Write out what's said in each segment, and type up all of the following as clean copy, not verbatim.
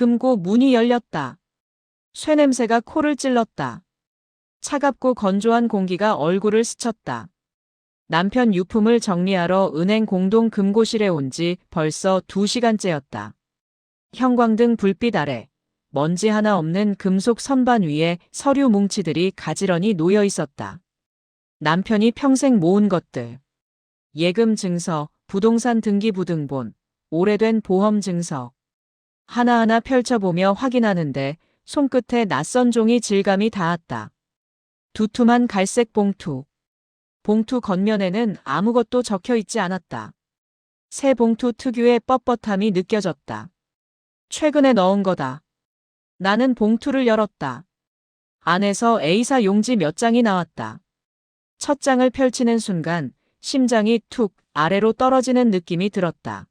금고 문이 열렸다. 쇠냄새가 코를 찔렀다. 차갑고 건조한 공기가 얼굴을 스쳤다. 남편 유품을 정리하러 은행 공동 금고실에 온 지 벌써 2시간째였다. 형광등 불빛 아래 먼지 하나 없는 금속 선반 위에 서류 뭉치들이 가지런히 놓여 있었다. 남편이 평생 모은 것들. 예금 증서, 부동산 등기부등본, 오래된 보험 증서. 하나하나 펼쳐보며 확인하는데 손끝에 낯선 종이 질감이 닿았다. 두툼한 갈색 봉투. 봉투 겉면에는 아무것도 적혀 있지 않았다. 새 봉투 특유의 뻣뻣함이 느껴졌다. 최근에 넣은 거다. 나는 봉투를 열었다. 안에서 A사 용지 몇 장이 나왔다. 첫 장을 펼치는 순간 심장이 툭 아래로 떨어지는 느낌이 들었다.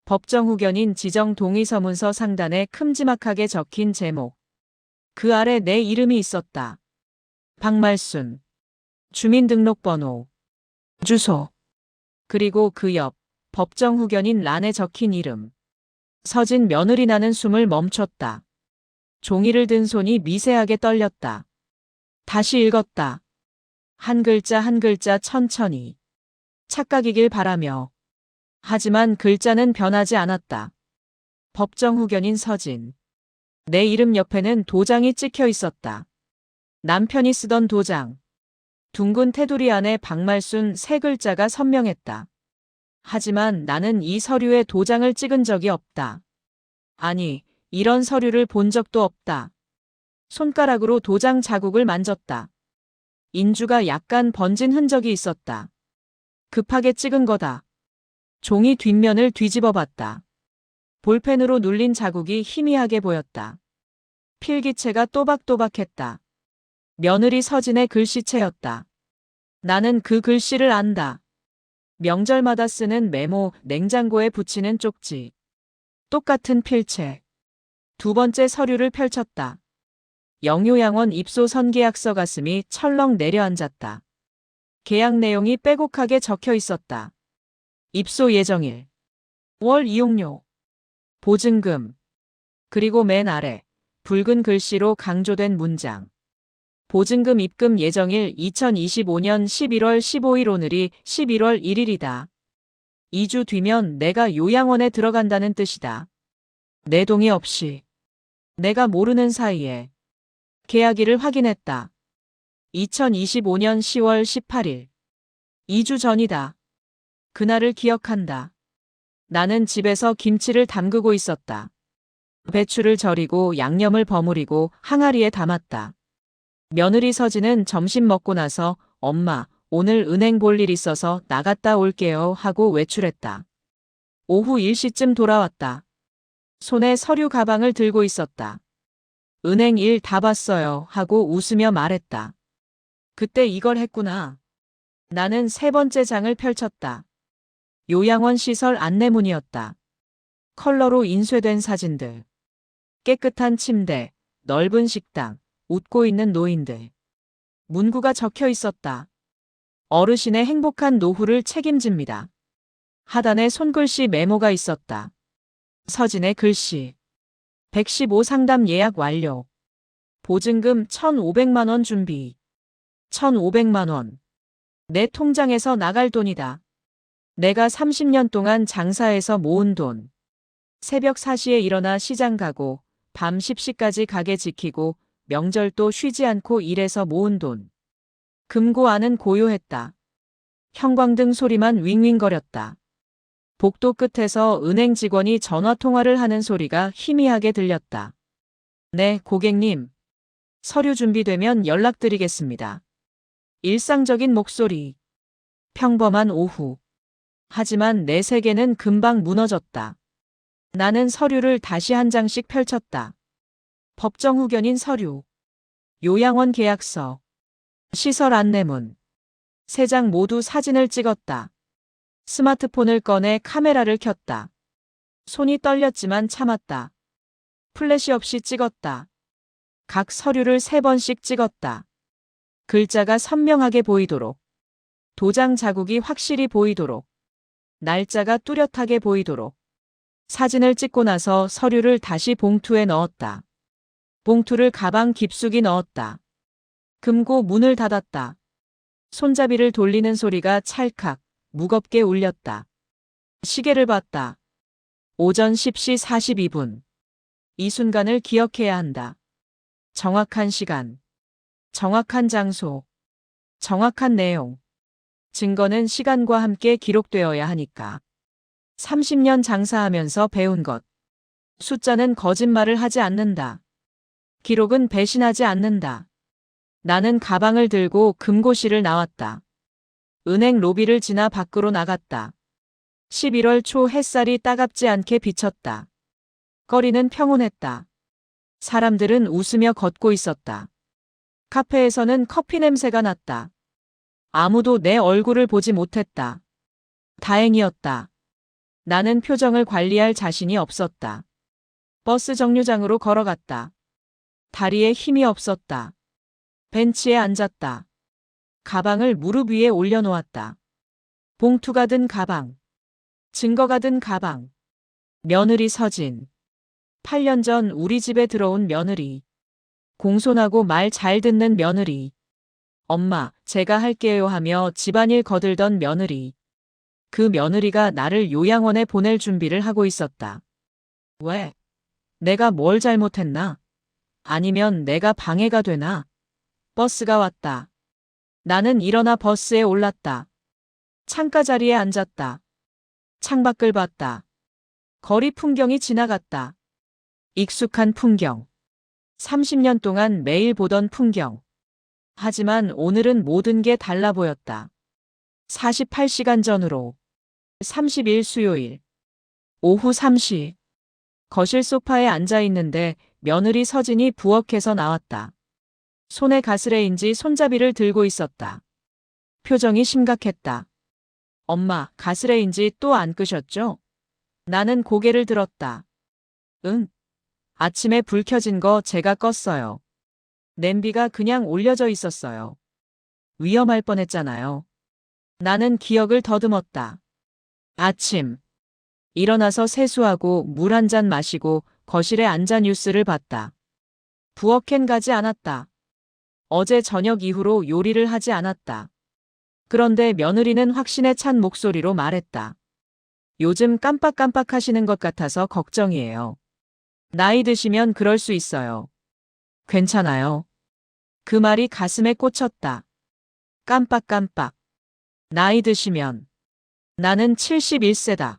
법정 후견인 지정 동의서문서 상단에 큼지막하게 적힌 제목. 그 아래 내 이름이 있었다. 박말순. 주민등록번호. 주소. 그리고 그 옆 법정 후견인 란에 적힌 이름. 서진 며느리. 나는 숨을 멈췄다. 종이를 든 손이 미세하게 떨렸다. 다시 읽었다. 한 글자 한 글자 천천히. 착각이길 바라며. 하지만 글자는 변하지 않았다. 법정 후견인 서진. 내 이름 옆에는 도장이 찍혀 있었다. 남편이 쓰던 도장. 둥근 테두리 안에 박말순 세 글자가 선명했다. 하지만 나는 이 서류에 도장을 찍은 적이 없다. 아니, 이런 서류를 본 적도 없다. 손가락으로 도장 자국을 만졌다. 인주가 약간 번진 흔적이 있었다. 급하게 찍은 거다. 종이 뒷면을 뒤집어 봤다. 볼펜으로 눌린 자국이 희미하게 보였다. 필기체가 또박또박했다. 며느리 서진의 글씨체였다. 나는 그 글씨를 안다. 명절마다 쓰는 메모, 냉장고에 붙이는 쪽지. 똑같은 필체. 두 번째 서류를 펼쳤다. 영유양원 입소 선계약서. 가슴이 철렁 내려앉았다. 계약 내용이 빼곡하게 적혀 있었다. 입소 예정일, 월 이용료, 보증금, 그리고 맨 아래 붉은 글씨로 강조된 문장. 보증금 입금 예정일 2025년 11월 15일. 오늘이 11월 1일이다. 2주 뒤면 내가 요양원에 들어간다는 뜻이다. 내 동의 없이. 내가 모르는 사이에. 계약일을 확인했다. 2025년 10월 18일. 2주 전이다. 그날을 기억한다. 나는 집에서 김치를 담그고 있었다. 배추를 절이고 양념을 버무리고 항아리에 담았다. 며느리 서진은 점심 먹고 나서 엄마, 오늘 은행 볼 일 있어서 나갔다 올게요 하고 외출했다. 오후 1시쯤 돌아왔다. 손에 서류 가방을 들고 있었다. 은행 일 다 봤어요 하고 웃으며 말했다. 그때 이걸 했구나. 나는 세 번째 장을 펼쳤다. 요양원 시설 안내문이었다. 컬러로 인쇄된 사진들. 깨끗한 침대, 넓은 식당, 웃고 있는 노인들. 문구가 적혀 있었다. 어르신의 행복한 노후를 책임집니다. 하단에 손글씨 메모가 있었다. 서진의 글씨. 115 상담 예약 완료. 보증금 1,500만 원 준비. 1,500만 원. 내 통장에서 나갈 돈이다. 내가 30년 동안 장사해서 모은 돈. 새벽 4시에 일어나 시장 가고 밤 10시까지 가게 지키고 명절도 쉬지 않고 일해서 모은 돈. 금고 안은 고요했다. 형광등 소리만 윙윙거렸다. 복도 끝에서 은행 직원이 전화통화를 하는 소리가 희미하게 들렸다. 네, 고객님. 서류 준비되면 연락드리겠습니다. 일상적인 목소리. 평범한 오후. 하지만 내 세계는 금방 무너졌다. 나는 서류를 다시 한 장씩 펼쳤다. 법정 후견인 서류. 요양원 계약서. 시설 안내문. 세 장 모두 사진을 찍었다. 스마트폰을 꺼내 카메라를 켰다. 손이 떨렸지만 참았다. 플래시 없이 찍었다. 각 서류를 3번씩 찍었다. 글자가 선명하게 보이도록. 도장 자국이 확실히 보이도록. 날짜가 뚜렷하게 보이도록. 사진을 찍고 나서 서류를 다시 봉투에 넣었다. 봉투를 가방 깊숙이 넣었다. 금고 문을 닫았다. 손잡이를 돌리는 소리가 찰칵, 무겁게 울렸다. 시계를 봤다. 오전 10시 42분. 이 순간을 기억해야 한다. 정확한 시간, 정확한 장소, 정확한 내용. 증거는 시간과 함께 기록되어야 하니까. 30년 장사하면서 배운 것. 숫자는 거짓말을 하지 않는다. 기록은 배신하지 않는다. 나는 가방을 들고 금고실을 나왔다. 은행 로비를 지나 밖으로 나갔다. 11월 초 햇살이 따갑지 않게 비쳤다. 거리는 평온했다. 사람들은 웃으며 걷고 있었다. 카페에서는 커피 냄새가 났다. 아무도 내 얼굴을 보지 못했다. 다행이었다. 나는 표정을 관리할 자신이 없었다. 버스 정류장으로 걸어갔다. 다리에 힘이 없었다. 벤치에 앉았다. 가방을 무릎 위에 올려놓았다. 봉투가 든 가방. 증거가 든 가방. 며느리 서진. 8년 전 우리 집에 들어온 며느리. 공손하고 말 잘 듣는 며느리. 엄마, 제가 할게요 하며 집안일 거들던 며느리. 그 며느리가 나를 요양원에 보낼 준비를 하고 있었다. 왜? 내가 뭘 잘못했나? 아니면 내가 방해가 되나? 버스가 왔다. 나는 일어나 버스에 올랐다. 창가 자리에 앉았다. 창밖을 봤다. 거리 풍경이 지나갔다. 익숙한 풍경. 30년 동안 매일 보던 풍경. 하지만 오늘은 모든 게 달라 보였다. 48시간 전으로. 30일 수요일. 오후 3시. 거실 소파에 앉아 있는데 며느리 서진이 부엌에서 나왔다. 손에 가스레인지 손잡이를 들고 있었다. 표정이 심각했다. 엄마, 가스레인지 또 안 끄셨죠? 나는 고개를 들었다. 응. 아침에 불 켜진 거 제가 껐어요. 냄비가 그냥 올려져 있었어요. 위험할 뻔했잖아요. 나는 기억을 더듬었다. 아침. 일어나서 세수하고 물 한 잔 마시고 거실에 앉아 뉴스를 봤다. 부엌엔 가지 않았다. 어제 저녁 이후로 요리를 하지 않았다. 그런데 며느리는 확신에 찬 목소리로 말했다. 요즘 깜빡깜빡 하시는 것 같아서 걱정이에요. 나이 드시면 그럴 수 있어요. 괜찮아요. 그 말이 가슴에 꽂혔다. 깜빡깜빡. 나이 드시면. 나는 71세다.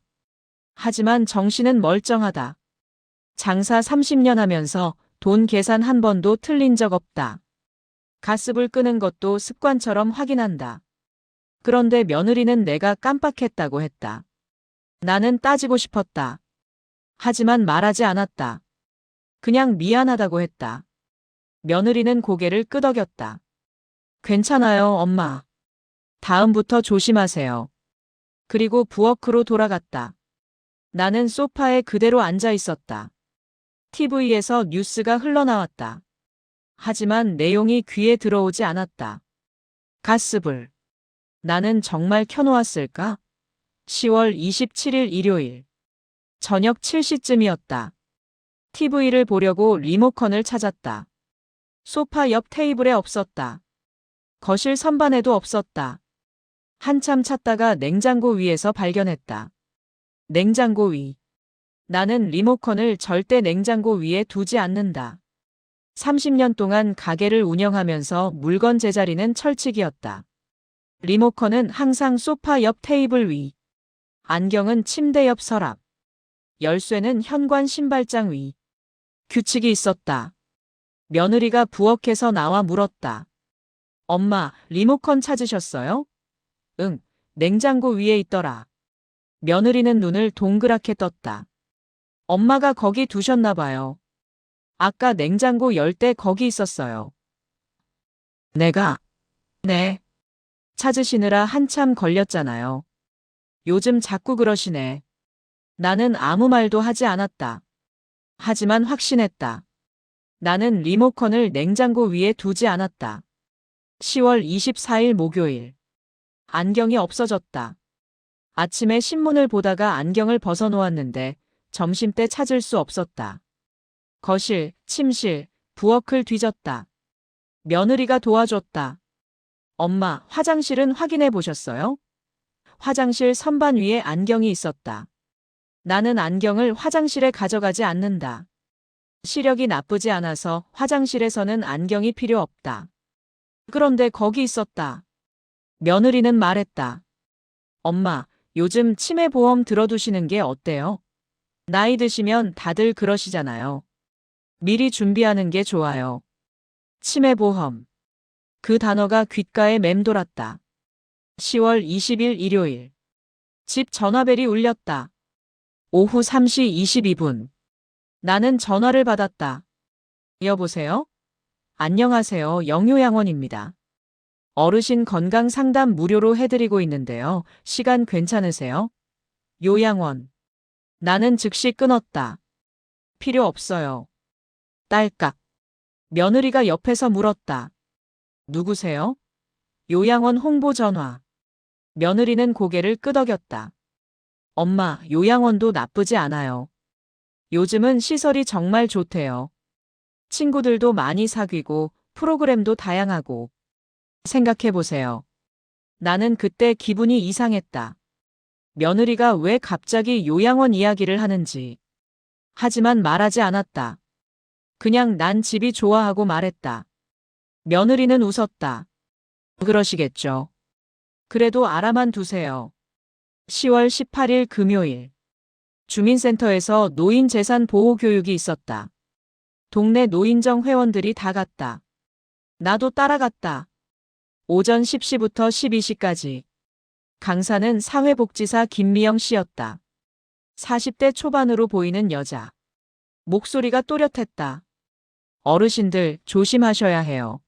하지만 정신은 멀쩡하다. 장사 30년 하면서 돈 계산 한 번도 틀린 적 없다. 가스불 끄는 것도 습관처럼 확인한다. 그런데 며느리는 내가 깜빡했다고 했다. 나는 따지고 싶었다. 하지만 말하지 않았다. 그냥 미안하다고 했다. 며느리는 고개를 끄덕였다. 괜찮아요, 엄마. 다음부터 조심하세요. 그리고 부엌으로 돌아갔다. 나는 소파에 그대로 앉아 있었다. TV에서 뉴스가 흘러나왔다. 하지만 내용이 귀에 들어오지 않았다. 가스불. 나는 정말 켜놓았을까? 10월 27일 일요일. 저녁 7시쯤이었다. TV를 보려고 리모컨을 찾았다. 소파 옆 테이블에 없었다. 거실 선반에도 없었다. 한참 찾다가 냉장고 위에서 발견했다. 냉장고 위. 나는 리모컨을 절대 냉장고 위에 두지 않는다. 30년 동안 가게를 운영하면서 물건 제자리는 철칙이었다. 리모컨은 항상 소파 옆 테이블 위. 안경은 침대 옆 서랍. 열쇠는 현관 신발장 위. 규칙이 있었다. 며느리가 부엌에서 나와 물었다. 엄마, 리모컨 찾으셨어요? 응, 냉장고 위에 있더라. 며느리는 눈을 동그랗게 떴다. 엄마가 거기 두셨나 봐요. 아까 냉장고 열 때 거기 있었어요. 내가? 네. 찾으시느라 한참 걸렸잖아요. 요즘 자꾸 그러시네. 나는 아무 말도 하지 않았다. 하지만 확신했다. 나는 리모컨을 냉장고 위에 두지 않았다. 10월 24일 목요일. 안경이 없어졌다. 아침에 신문을 보다가 안경을 벗어놓았는데 점심때 찾을 수 없었다. 거실, 침실, 부엌을 뒤졌다. 며느리가 도와줬다. 엄마, 화장실은 확인해 보셨어요? 화장실 선반 위에 안경이 있었다. 나는 안경을 화장실에 가져가지 않는다. 시력이 나쁘지 않아서 화장실에서는 안경이 필요 없다. 그런데 거기 있었다. 며느리는 말했다. 엄마, 요즘 치매보험 들어두시는 게 어때요? 나이 드시면 다들 그러시잖아요. 미리 준비하는 게 좋아요. 치매보험. 그 단어가 귓가에 맴돌았다. 10월 20일 일요일. 집 전화벨이 울렸다. 오후 3시 22분. 나는 전화를 받았다. 여보세요? 안녕하세요. 영요양원입니다. 어르신 건강 상담 무료로 해드리고 있는데요. 시간 괜찮으세요? 요양원. 나는 즉시 끊었다. 필요 없어요. 딸깍. 며느리가 옆에서 물었다. 누구세요? 요양원 홍보 전화. 며느리는 고개를 끄덕였다. 엄마, 요양원도 나쁘지 않아요. 요즘은 시설이 정말 좋대요. 친구들도 많이 사귀고 프로그램도 다양하고. 생각해보세요. 나는 그때 기분이 이상했다. 며느리가 왜 갑자기 요양원 이야기를 하는지. 하지만 말하지 않았다. 그냥 난 집이 좋아하고 말했다. 며느리는 웃었다. 그러시겠죠. 그래도 알아만 두세요. 10월 18일 금요일. 주민센터에서 노인 재산 보호 교육이 있었다. 동네 노인정 회원들이 다 갔다. 나도 따라갔다. 오전 10시부터 12시까지. 강사는 사회복지사 김미영 씨였다. 40대 초반으로 보이는 여자. 목소리가 또렷했다. 어르신들 조심하셔야 해요.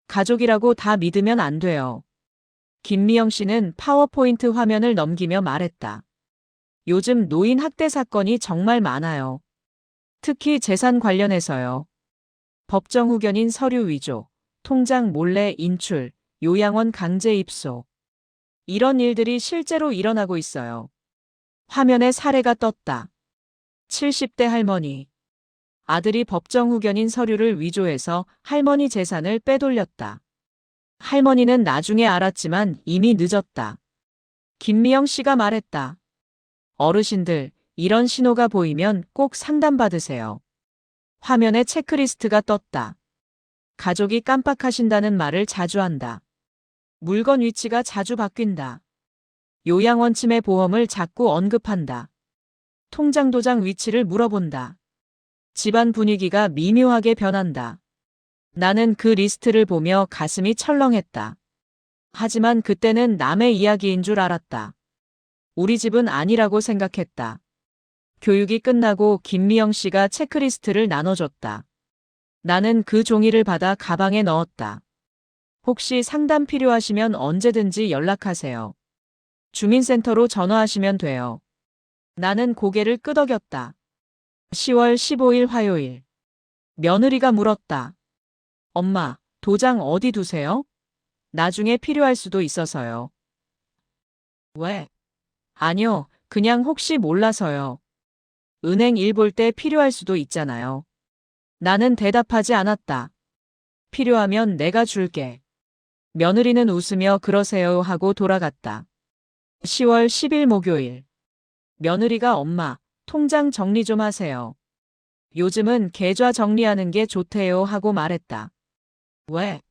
가족이라고 다 믿으면 안 돼요. 김미영 씨는 파워포인트 화면을 넘기며 말했다. 요즘 노인 학대 사건이 정말 많아요. 특히 재산 관련해서요. 법정 후견인 서류 위조, 통장 몰래 인출, 요양원 강제 입소. 이런 일들이 실제로 일어나고 있어요. 화면에 사례가 떴다. 70대 할머니. 아들이 법정 후견인 서류를 위조해서 할머니 재산을 빼돌렸다. 할머니는 나중에 알았지만 이미 늦었다. 김미영 씨가 말했다. 어르신들, 이런 신호가 보이면 꼭 상담받으세요. 화면에 체크리스트가 떴다. 가족이 깜빡하신다는 말을 자주 한다. 물건 위치가 자주 바뀐다. 요양원 치매 보험을 자꾸 언급한다. 통장 도장 위치를 물어본다. 집안 분위기가 미묘하게 변한다. 나는 그 리스트를 보며 가슴이 철렁했다. 하지만 그때는 남의 이야기인 줄 알았다. 우리 집은 아니라고 생각했다. 교육이 끝나고 김미영 씨가 체크리스트를 나눠줬다. 나는 그 종이를 받아 가방에 넣었다. 혹시 상담 필요하시면 언제든지 연락하세요. 주민센터로 전화하시면 돼요. 나는 고개를 끄덕였다. 10월 15일 화요일. 며느리가 물었다. 엄마, 도장 어디 두세요? 나중에 필요할 수도 있어서요. 왜? 아니요, 그냥 혹시 몰라서요. 은행 일 볼 때 필요할 수도 있잖아요. 나는 대답하지 않았다. 필요하면 내가 줄게. 며느리는 웃으며 그러세요 하고 돌아갔다. 10월 10일 목요일. 며느리가 엄마, 통장 정리 좀 하세요. 요즘은 계좌 정리하는 게 좋대요 하고 말했다. 왜?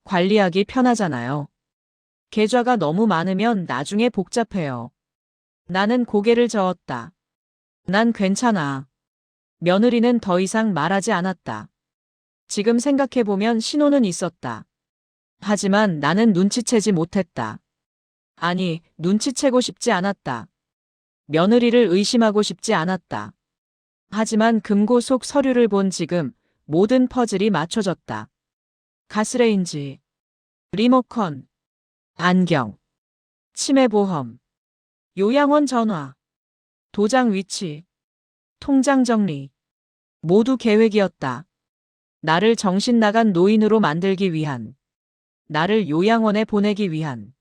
관리하기 편하잖아요. 계좌가 너무 많으면 나중에 복잡해요. 나는 고개를 저었다. 난 괜찮아. 며느리는 더 이상 말하지 않았다. 지금 생각해보면 신호는 있었다. 하지만 나는 눈치채지 못했다. 아니, 눈치채고 싶지 않았다. 며느리를 의심하고 싶지 않았다. 하지만 금고 속 서류를 본 지금 모든 퍼즐이 맞춰졌다. 가스레인지, 리모컨, 안경, 치매보험, 요양원 전화, 도장 위치, 통장 정리. 모두 계획이었다. 나를 정신 나간 노인으로 만들기 위한, 나를 요양원에 보내기 위한.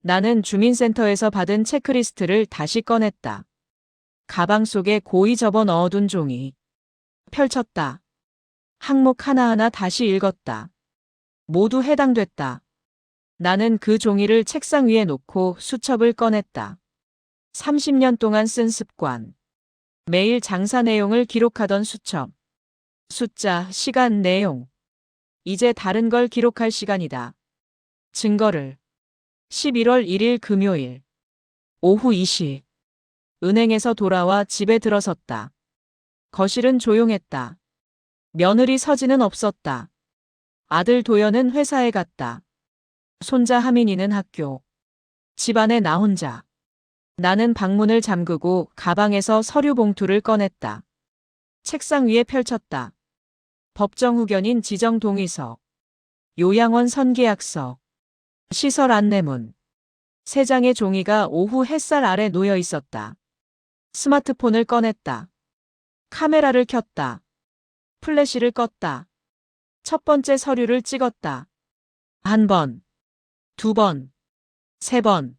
나는 주민센터에서 받은 체크리스트를 다시 꺼냈다. 가방 속에 고이 접어 넣어둔 종이. 펼쳤다. 항목 하나하나 다시 읽었다. 모두 해당됐다. 나는 그 종이를 책상 위에 놓고 수첩을 꺼냈다. 30년 동안 쓴 습관. 매일 장사 내용을 기록하던 수첩. 숫자, 시간, 내용. 이제 다른 걸 기록할 시간이다. 증거를. 11월 1일 금요일. 오후 2시. 은행에서 돌아와 집에 들어섰다. 거실은 조용했다. 며느리 서진은 없었다. 아들 도연은 회사에 갔다. 손자 하민이는 학교. 집안에 나 혼자. 나는 방문을 잠그고 가방에서 서류 봉투를 꺼냈다. 책상 위에 펼쳤다. 법정 후견인 지정 동의서. 요양원 선계약서. 시설 안내문. 세 장의 종이가 오후 햇살 아래 놓여 있었다. 스마트폰을 꺼냈다. 카메라를 켰다. 플래시를 껐다. 첫 번째 서류를 찍었다. 한 번, 두 번, 세 번.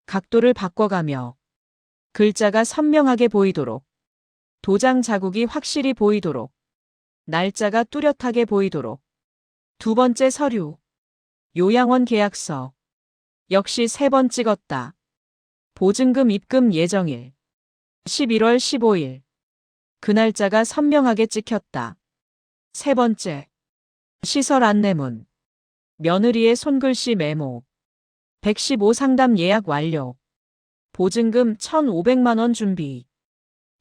각도를 바꿔가며 글자가 선명하게 보이도록, 도장 자국이 확실히 보이도록, 날짜가 뚜렷하게 보이도록. 두 번째 서류. 요양원 계약서. 역시 세 번 찍었다. 보증금 입금 예정일. 11월 15일. 그 날짜가 선명하게 찍혔다. 세 번째. 시설 안내문. 며느리의 손글씨 메모. 115 상담 예약 완료. 보증금 1,500만 원 준비.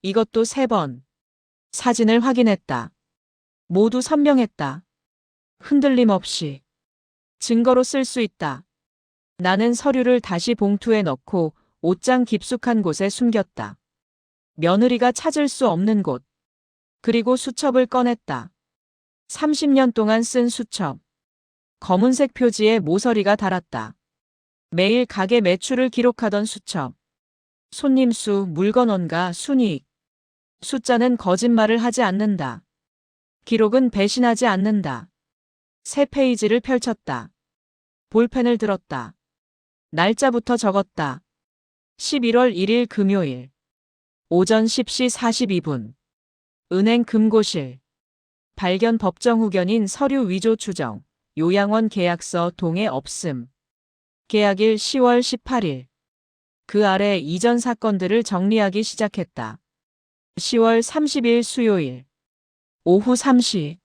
이것도 세 번. 사진을 확인했다. 모두 선명했다. 흔들림 없이. 증거로 쓸 수 있다. 나는 서류를 다시 봉투에 넣고 옷장 깊숙한 곳에 숨겼다. 며느리가 찾을 수 없는 곳. 그리고 수첩을 꺼냈다. 30년 동안 쓴 수첩. 검은색 표지에 모서리가 달았다. 매일 가게 매출을 기록하던 수첩. 손님 수, 물건 원가, 순이익. 숫자는 거짓말을 하지 않는다. 기록은 배신하지 않는다. 새 페이지를 펼쳤다. 볼펜을 들었다. 날짜부터 적었다. 11월 1일 금요일. 오전 10시 42분. 은행 금고실. 발견 법정 후견인 서류 위조 추정. 요양원 계약서 동의 없음. 계약일 10월 18일. 그 아래 이전 사건들을 정리하기 시작했다. 10월 30일 수요일. 오후 3시.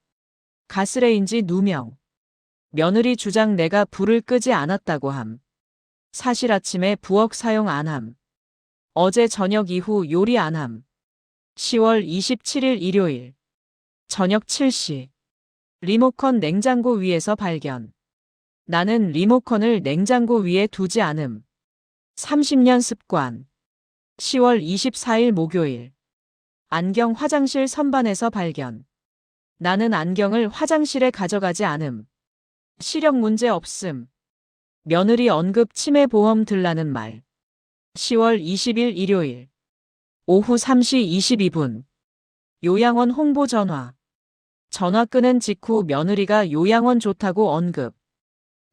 가스레인지 누명. 며느리 주장 내가 불을 끄지 않았다고 함. 사실 아침에 부엌 사용 안 함. 어제 저녁 이후 요리 안 함. 10월 27일 일요일. 저녁 7시. 리모컨 냉장고 위에서 발견. 나는 리모컨을 냉장고 위에 두지 않음. 30년 습관. 10월 24일 목요일. 안경 화장실 선반에서 발견. 나는 안경을 화장실에 가져가지 않음. 시력 문제 없음. 며느리 언급 치매보험 들라는 말. 10월 20일 일요일. 오후 3시 22분. 요양원 홍보 전화. 전화 끊은 직후 며느리가 요양원 좋다고 언급.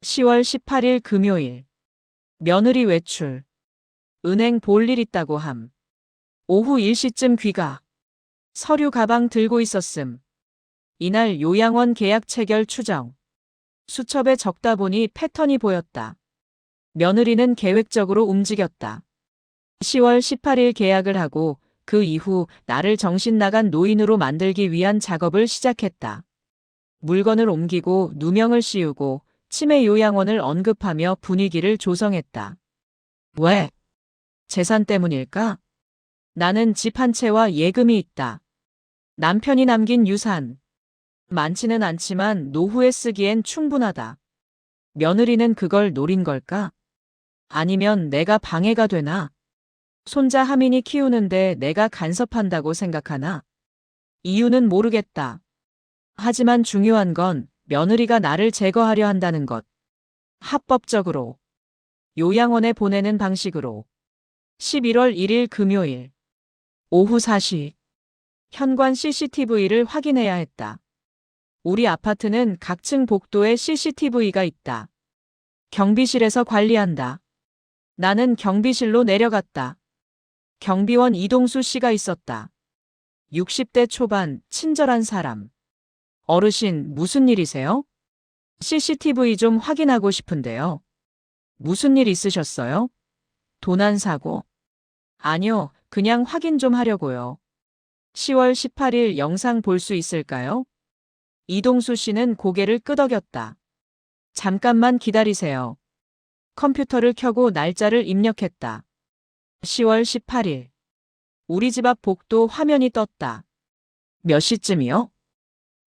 10월 18일 금요일. 며느리 외출. 은행 볼 일 있다고 함. 오후 1시쯤 귀가. 서류 가방 들고 있었음. 이날 요양원 계약 체결 추정. 수첩에 적다 보니 패턴이 보였다. 며느리는 계획적으로 움직였다. 10월 18일 계약을 하고 그 이후 나를 정신 나간 노인으로 만들기 위한 작업을 시작했다. 물건을 옮기고 누명을 씌우고 치매 요양원을 언급하며 분위기를 조성했다. 왜? 재산 때문일까? 나는 집 한 채와 예금이 있다. 남편이 남긴 유산. 많지는 않지만 노후에 쓰기엔 충분하다. 며느리는 그걸 노린 걸까? 아니면 내가 방해가 되나? 손자 하민이 키우는데 내가 간섭한다고 생각하나? 이유는 모르겠다. 하지만 중요한 건 며느리가 나를 제거하려 한다는 것. 합법적으로. 요양원에 보내는 방식으로. 11월 1일 금요일. 오후 4시. 현관 CCTV를 확인해야 했다. 우리 아파트는 각층 복도에 CCTV가 있다. 경비실에서 관리한다. 나는 경비실로 내려갔다. 경비원 이동수 씨가 있었다. 60대 초반, 친절한 사람. 어르신, 무슨 일이세요? CCTV 좀 확인하고 싶은데요. 무슨 일 있으셨어요? 도난 사고. 아니요, 그냥 확인 좀 하려고요. 10월 18일 영상 볼 수 있을까요? 이동수 씨는 고개를 끄덕였다. 잠깐만 기다리세요. 컴퓨터를 켜고 날짜를 입력했다. 10월 18일. 우리 집 앞 복도 화면이 떴다. 몇 시쯤이요?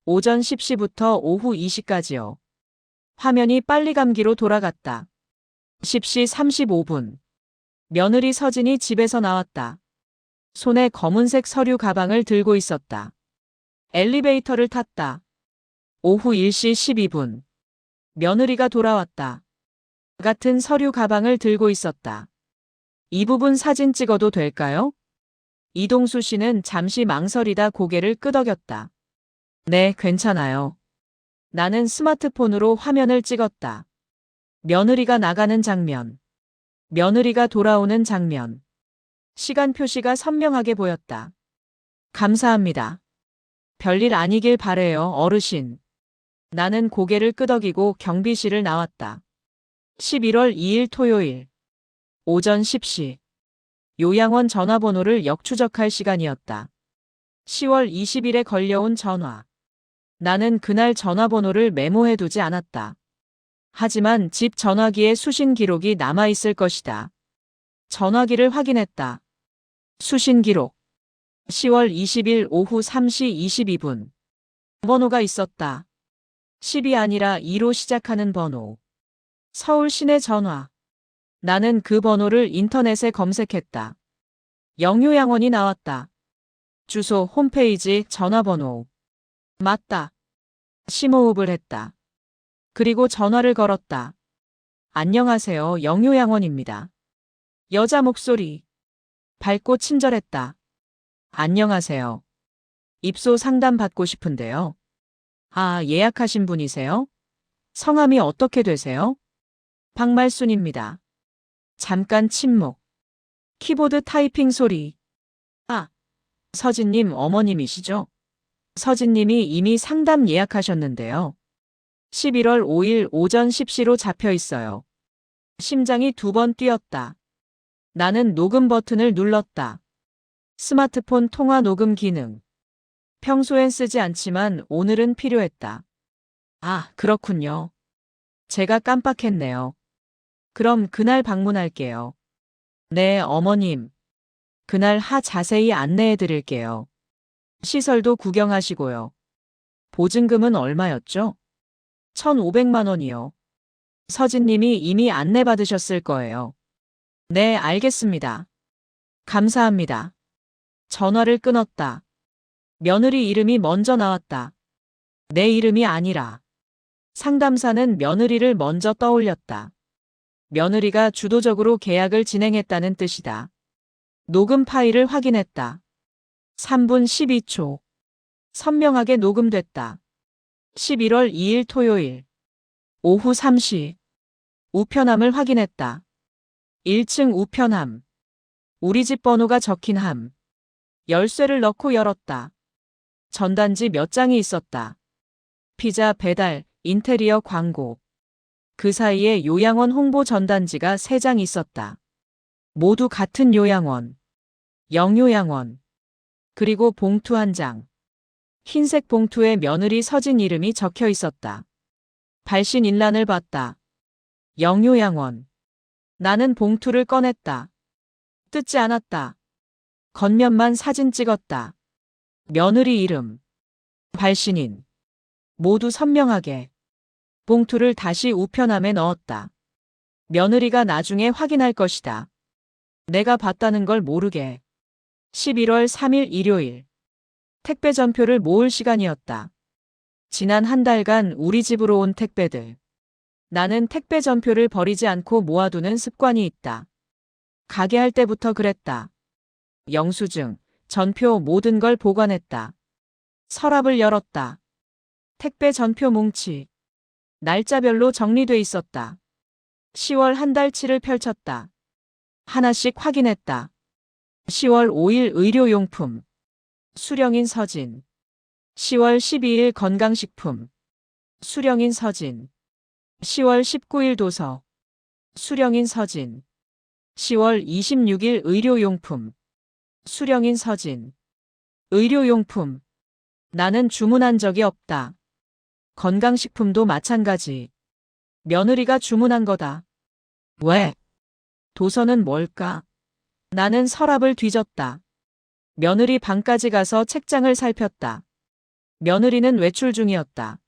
오전 10시부터 오후 2시까지요. 화면이 빨리 감기로 돌아갔다. 10시 35분. 며느리 서진이 집에서 나왔다. 손에 검은색 서류 가방을 들고 있었다. 엘리베이터를 탔다. 오후 1시 12분. 며느리가 돌아왔다. 같은 서류 가방을 들고 있었다. 이 부분 사진 찍어도 될까요? 이동수 씨는 잠시 망설이다 고개를 끄덕였다. 네, 괜찮아요. 나는 스마트폰으로 화면을 찍었다. 며느리가 나가는 장면. 며느리가 돌아오는 장면. 시간 표시가 선명하게 보였다. 감사합니다. 별일 아니길 바래요, 어르신. 나는 고개를 끄덕이고 경비실을 나왔다. 11월 2일 토요일. 오전 10시. 요양원 전화번호를 역추적할 시간이었다. 10월 20일에 걸려온 전화. 나는 그날 전화번호를 메모해두지 않았다. 하지만 집 전화기에 수신 기록이 남아있을 것이다. 전화기를 확인했다. 수신 기록. 10월 20일 오후 3시 22분. 번호가 있었다. 10이 아니라 2로 시작하는 번호. 서울 시내 전화. 나는 그 번호를 인터넷에 검색했다. 영유양원이 나왔다. 주소, 홈페이지, 전화번호. 맞다. 심호흡을 했다. 그리고 전화를 걸었다. 안녕하세요, 영유양원입니다. 여자 목소리. 밝고 친절했다. 안녕하세요. 입소 상담 받고 싶은데요. 아, 예약하신 분이세요? 성함이 어떻게 되세요? 박말순입니다. 잠깐 침묵. 키보드 타이핑 소리. 아, 서진님 어머님이시죠? 서진님이 이미 상담 예약하셨는데요. 11월 5일 오전 10시로 잡혀 있어요. 심장이 2번 뛰었다. 나는 녹음 버튼을 눌렀다. 스마트폰 통화 녹음 기능. 평소엔 쓰지 않지만 오늘은 필요했다. 아, 그렇군요. 제가 깜빡했네요. 그럼 그날 방문할게요. 네, 어머님. 그날 자세히 안내해 드릴게요. 시설도 구경하시고요. 보증금은 얼마였죠? 1,500만 원이요. 서진님이 이미 안내받으셨을 거예요. 네, 알겠습니다. 감사합니다. 전화를 끊었다. 며느리 이름이 먼저 나왔다. 내 이름이 아니라. 상담사는 며느리를 먼저 떠올렸다. 며느리가 주도적으로 계약을 진행했다는 뜻이다. 녹음 파일을 확인했다. 3분 12초. 선명하게 녹음됐다. 11월 2일 토요일. 오후 3시. 우편함을 확인했다. 1층 우편함. 우리 집 번호가 적힌 함. 열쇠를 넣고 열었다. 전단지 몇 장이 있었다. 피자 배달, 인테리어 광고. 그 사이에 요양원 홍보 전단지가 3장 있었다. 모두 같은 요양원. 영요양원. 그리고 봉투 1장. 흰색 봉투에 며느리 서진 이름이 적혀 있었다. 발신 인란을 봤다. 영요양원. 나는 봉투를 꺼냈다. 뜯지 않았다. 겉면만 사진 찍었다. 며느리 이름. 발신인. 모두 선명하게. 봉투를 다시 우편함에 넣었다. 며느리가 나중에 확인할 것이다. 내가 봤다는 걸 모르게. 11월 3일 일요일. 택배 전표를 모을 시간이었다. 지난 한 달간 우리 집으로 온 택배들. 나는 택배 전표를 버리지 않고 모아두는 습관이 있다. 가게 할 때부터 그랬다. 영수증, 전표 모든 걸 보관했다. 서랍을 열었다. 택배 전표 뭉치. 날짜별로 정리돼 있었다. 10월 한 달치를 펼쳤다. 하나씩 확인했다. 10월 5일 의료용품. 수령인 서진. 10월 12일 건강식품. 수령인 서진. 10월 19일 도서. 수령인 서진. 10월 26일 의료용품. 수령인 서진. 의료용품. 나는 주문한 적이 없다. 건강식품도 마찬가지. 며느리가 주문한 거다. 왜? 도서는 뭘까? 나는 서랍을 뒤졌다. 며느리 방까지 가서 책장을 살폈다. 며느리는 외출 중이었다.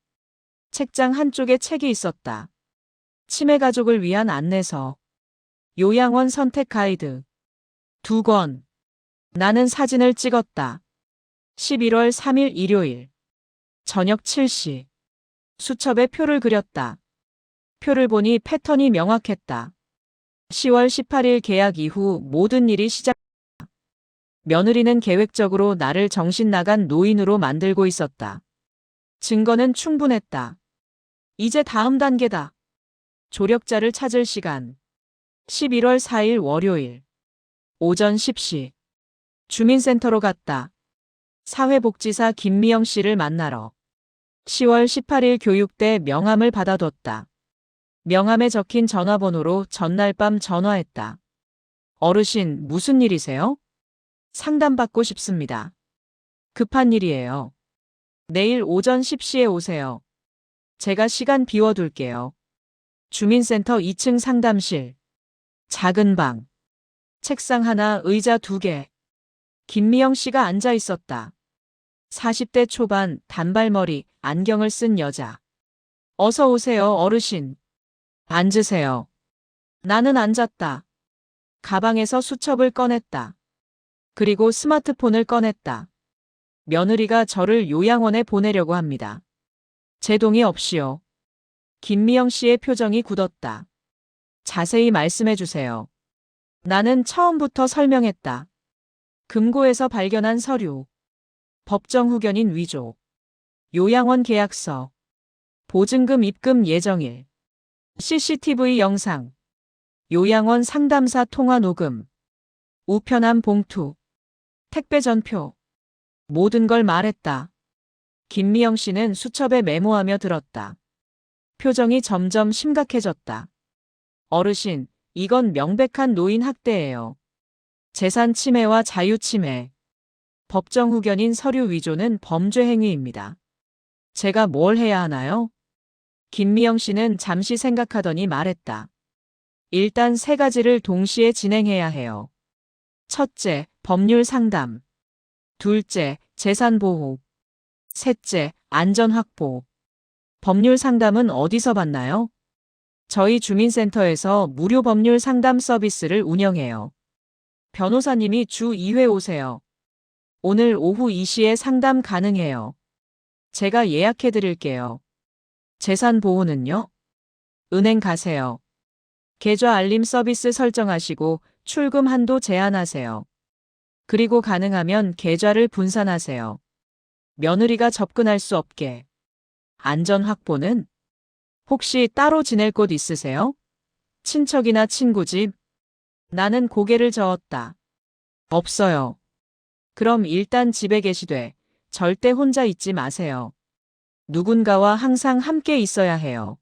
책장 한쪽에 책이 있었다. 치매 가족을 위한 안내서. 요양원 선택 가이드. 2권. 나는 사진을 찍었다. 11월 3일 일요일. 저녁 7시. 수첩에 표를 그렸다. 표를 보니 패턴이 명확했다. 10월 18일 계약 이후 모든 일이 시작했다. 며느리는 계획적으로 나를 정신 나간 노인으로 만들고 있었다. 증거는 충분했다. 이제 다음 단계다. 조력자를 찾을 시간. 11월 4일 월요일. 오전 10시. 주민센터로 갔다. 사회복지사 김미영 씨를 만나러. 10월 18일 교육대 명함을 받아뒀다. 명함에 적힌 전화번호로 전날 밤 전화했다. 어르신, 무슨 일이세요? 상담받고 싶습니다. 급한 일이에요. 내일 오전 10시에 오세요. 제가 시간 비워둘게요. 주민센터 2층 상담실. 작은 방. 책상 하나, 의자 2개. 김미영 씨가 앉아 있었다. 40대 초반, 단발머리, 안경을 쓴 여자. 어서 오세요, 어르신. 앉으세요. 나는 앉았다. 가방에서 수첩을 꺼냈다. 그리고 스마트폰을 꺼냈다. 며느리가 저를 요양원에 보내려고 합니다. 제 동의 없이요. 김미영 씨의 표정이 굳었다. 자세히 말씀해 주세요. 나는 처음부터 설명했다. 금고에서 발견한 서류. 법정 후견인 위조. 요양원 계약서. 보증금 입금 예정일. CCTV 영상. 요양원 상담사 통화 녹음. 우편함 봉투. 택배 전표. 모든 걸 말했다. 김미영 씨는 수첩에 메모하며 들었다. 표정이 점점 심각해졌다. 어르신, 이건 명백한 노인 학대예요. 재산 침해와 자유 침해. 법정 후견인 서류 위조는 범죄 행위입니다. 제가 뭘 해야 하나요? 김미영 씨는 잠시 생각하더니 말했다. 일단 3가지를 동시에 진행해야 해요. 첫째, 법률 상담. 둘째, 재산 보호. 셋째, 안전 확보. 법률 상담은 어디서 받나요? 저희 주민센터에서 무료 법률 상담 서비스를 운영해요. 변호사님이 주 2회 오세요. 오늘 오후 2시에 상담 가능해요. 제가 예약해 드릴게요. 재산 보호는요? 은행 가세요. 계좌 알림 서비스 설정하시고 출금 한도 제한하세요. 그리고 가능하면 계좌를 분산하세요. 며느리가 접근할 수 없게. 안전 확보는? 혹시 따로 지낼 곳 있으세요? 친척이나 친구 집? 나는 고개를 저었다. 없어요. 그럼 일단 집에 계시되 절대 혼자 있지 마세요. 누군가와 항상 함께 있어야 해요.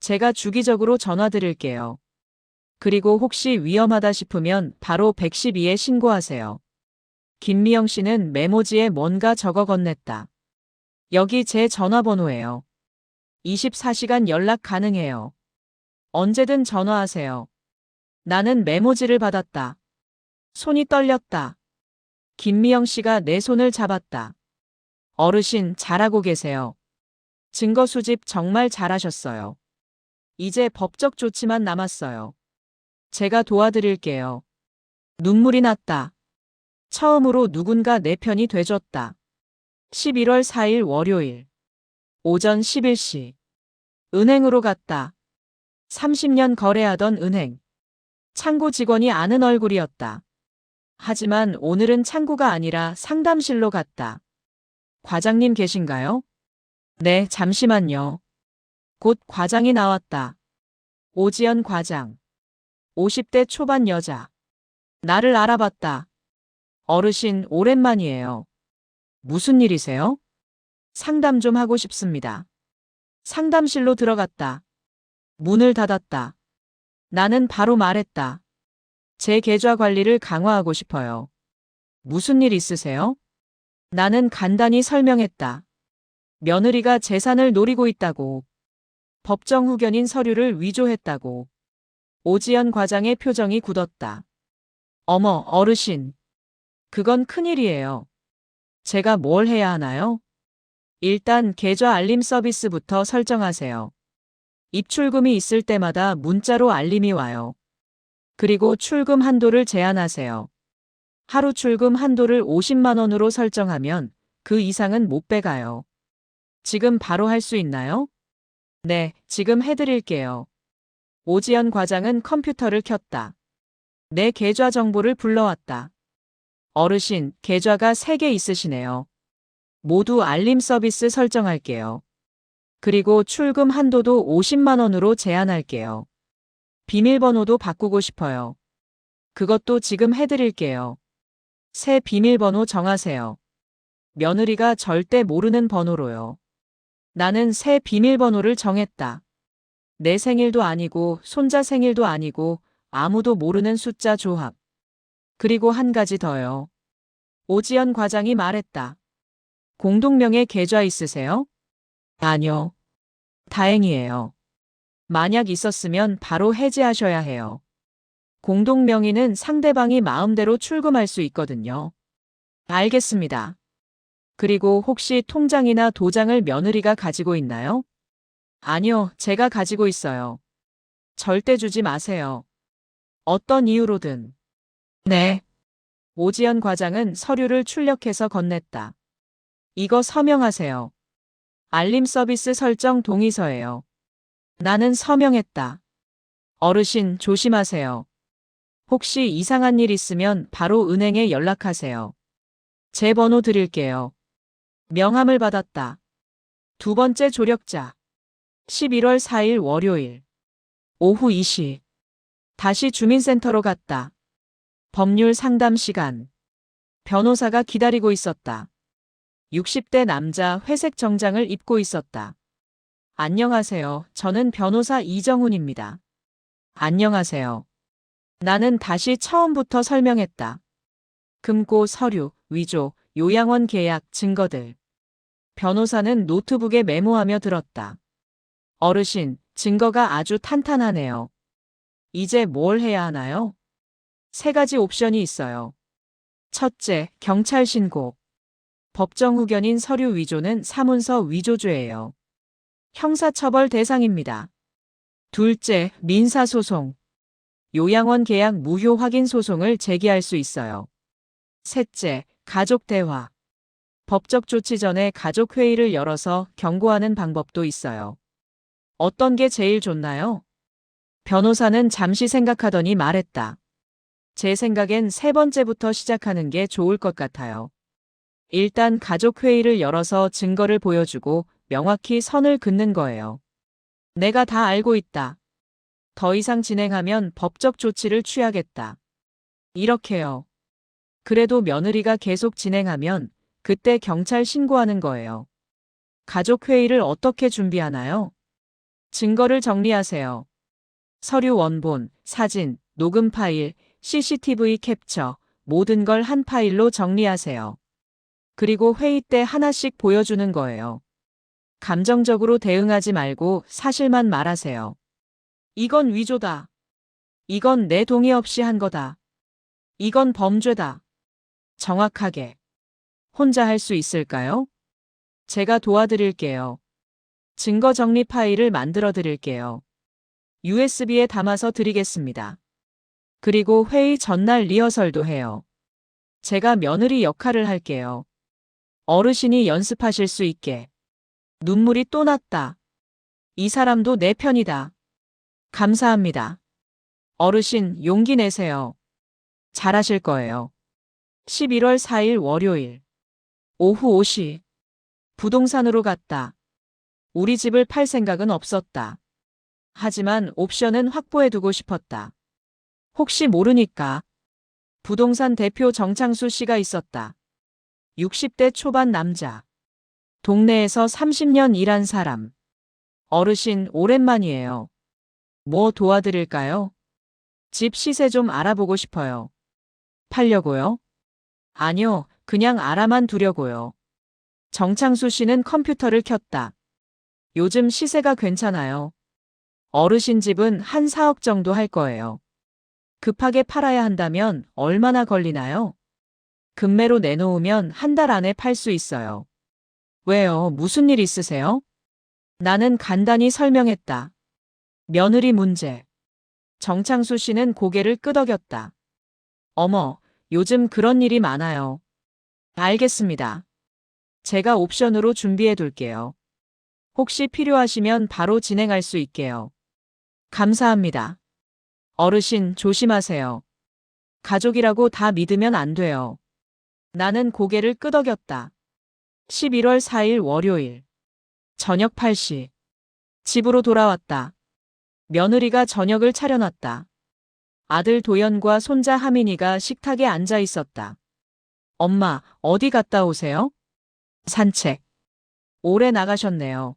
제가 주기적으로 전화 드릴게요. 그리고 혹시 위험하다 싶으면 바로 112에 신고하세요. 김미영 씨는 메모지에 뭔가 적어 건넸다. 여기 제 전화번호예요. 24시간 연락 가능해요. 언제든 전화하세요. 나는 메모지를 받았다. 손이 떨렸다. 김미영 씨가 내 손을 잡았다. 어르신, 잘하고 계세요. 증거 수집 정말 잘하셨어요. 이제 법적 조치만 남았어요. 제가 도와드릴게요. 눈물이 났다. 처음으로 누군가 내 편이 돼줬다. 11월 4일 월요일. 오전 11시. 은행으로 갔다. 30년 거래하던 은행. 창구 직원이 아는 얼굴이었다. 하지만 오늘은 창구가 아니라 상담실로 갔다. 과장님 계신가요? 네, 잠시만요. 곧 과장이 나왔다. 오지연 과장. 50대 초반 여자. 나를 알아봤다. 어르신, 오랜만이에요. 무슨 일이세요? 상담 좀 하고 싶습니다. 상담실로 들어갔다. 문을 닫았다. 나는 바로 말했다. 제 계좌 관리를 강화하고 싶어요. 무슨 일 있으세요? 나는 간단히 설명했다. 며느리가 재산을 노리고 있다고. 법정 후견인 서류를 위조했다고. 오지연 과장의 표정이 굳었다. 어머, 어르신. 그건 큰일이에요. 제가 뭘 해야 하나요? 일단 계좌 알림 서비스부터 설정하세요. 입출금이 있을 때마다 문자로 알림이 와요. 그리고 출금 한도를 제한하세요. 하루 출금 한도를 50만 원으로 설정하면 그 이상은 못 빼가요. 지금 바로 할 수 있나요? 네, 지금 해드릴게요. 오지연 과장은 컴퓨터를 켰다. 내 계좌 정보를 불러왔다. 어르신, 계좌가 3개 있으시네요. 모두 알림 서비스 설정할게요. 그리고 출금 한도도 50만 원으로 제한할게요. 비밀번호도 바꾸고 싶어요. 그것도 지금 해드릴게요. 새 비밀번호 정하세요. 며느리가 절대 모르는 번호로요. 나는 새 비밀번호를 정했다. 내 생일도 아니고 손자 생일도 아니고 아무도 모르는 숫자 조합. 그리고 한 가지 더요. 오지연 과장이 말했다. 공동명의 계좌 있으세요? 아니요. 다행이에요. 만약 있었으면 바로 해지하셔야 해요. 공동명의는 상대방이 마음대로 출금할 수 있거든요. 알겠습니다. 그리고 혹시 통장이나 도장을 며느리가 가지고 있나요? 아니요, 제가 가지고 있어요. 절대 주지 마세요. 어떤 이유로든. 네. 오지연 과장은 서류를 출력해서 건넸다. 이거 서명하세요. 알림 서비스 설정 동의서예요. 나는 서명했다. 어르신, 조심하세요. 혹시 이상한 일 있으면 바로 은행에 연락하세요. 제 번호 드릴게요. 명함을 받았다. 두 번째 조력자. 11월 4일 월요일. 오후 2시. 다시 주민센터로 갔다. 법률 상담 시간. 변호사가 기다리고 있었다. 60대 남자 회색 정장을 입고 있었다. 안녕하세요. 저는 변호사 이정훈입니다. 안녕하세요. 나는 다시 처음부터 설명했다. 금고 서류, 위조, 요양원 계약, 증거들. 변호사는 노트북에 메모하며 들었다. 어르신, 증거가 아주 탄탄하네요. 이제 뭘 해야 하나요? 3가지 옵션이 있어요. 첫째, 경찰 신고. 법정 후견인 서류 위조는 사문서 위조죄예요. 형사처벌 대상입니다. 둘째, 민사소송. 요양원 계약 무효 확인 소송을 제기할 수 있어요. 셋째, 가족 대화. 법적 조치 전에 가족 회의를 열어서 경고하는 방법도 있어요. 어떤 게 제일 좋나요? 변호사는 잠시 생각하더니 말했다. 제 생각엔 3번째부터 시작하는 게 좋을 것 같아요. 일단 가족 회의를 열어서 증거를 보여주고 명확히 선을 긋는 거예요. 내가 다 알고 있다. 더 이상 진행하면 법적 조치를 취하겠다. 이렇게요. 그래도 며느리가 계속 진행하면 그때 경찰 신고하는 거예요. 가족 회의를 어떻게 준비하나요? 증거를 정리하세요. 서류 원본, 사진, 녹음 파일, CCTV 캡처, 모든 걸 한 파일로 정리하세요. 그리고 회의 때 하나씩 보여주는 거예요. 감정적으로 대응하지 말고 사실만 말하세요. 이건 위조다. 이건 내 동의 없이 한 거다. 이건 범죄다. 정확하게. 혼자 할 수 있을까요? 제가 도와드릴게요. 증거 정리 파일을 만들어 드릴게요. USB에 담아서 드리겠습니다. 그리고 회의 전날 리허설도 해요. 제가 며느리 역할을 할게요. 어르신이 연습하실 수 있게. 눈물이 또 났다. 이 사람도 내 편이다. 감사합니다. 어르신, 용기 내세요. 잘하실 거예요. 11월 4일 월요일. 오후 5시. 부동산으로 갔다. 우리 집을 팔 생각은 없었다. 하지만 옵션은 확보해두고 싶었다. 혹시 모르니까. 부동산 대표 정창수 씨가 있었다. 60대 초반 남자. 동네에서 30년 일한 사람. 어르신 오랜만이에요. 뭐 도와드릴까요? 집 시세 좀 알아보고 싶어요. 팔려고요? 아니요, 그냥 알아만 두려고요. 정창수 씨는 컴퓨터를 켰다. 요즘 시세가 괜찮아요. 어르신 집은 한 4억 정도 할 거예요. 급하게 팔아야 한다면 얼마나 걸리나요? 급매로 내놓으면 한 달 안에 팔 수 있어요. 왜요? 무슨 일 있으세요? 나는 간단히 설명했다. 며느리 문제. 정창수 씨는 고개를 끄덕였다. 어머, 요즘 그런 일이 많아요. 알겠습니다. 제가 옵션으로 준비해 둘게요. 혹시 필요하시면 바로 진행할 수 있게요. 감사합니다. 어르신 조심하세요. 가족이라고 다 믿으면 안 돼요. 나는 고개를 끄덕였다. 11월 4일 월요일. 저녁 8시. 집으로 돌아왔다. 며느리가 저녁을 차려놨다. 아들 도연과 손자 하민이가 식탁에 앉아 있었다. 엄마, 어디 갔다 오세요? 산책. 오래 나가셨네요.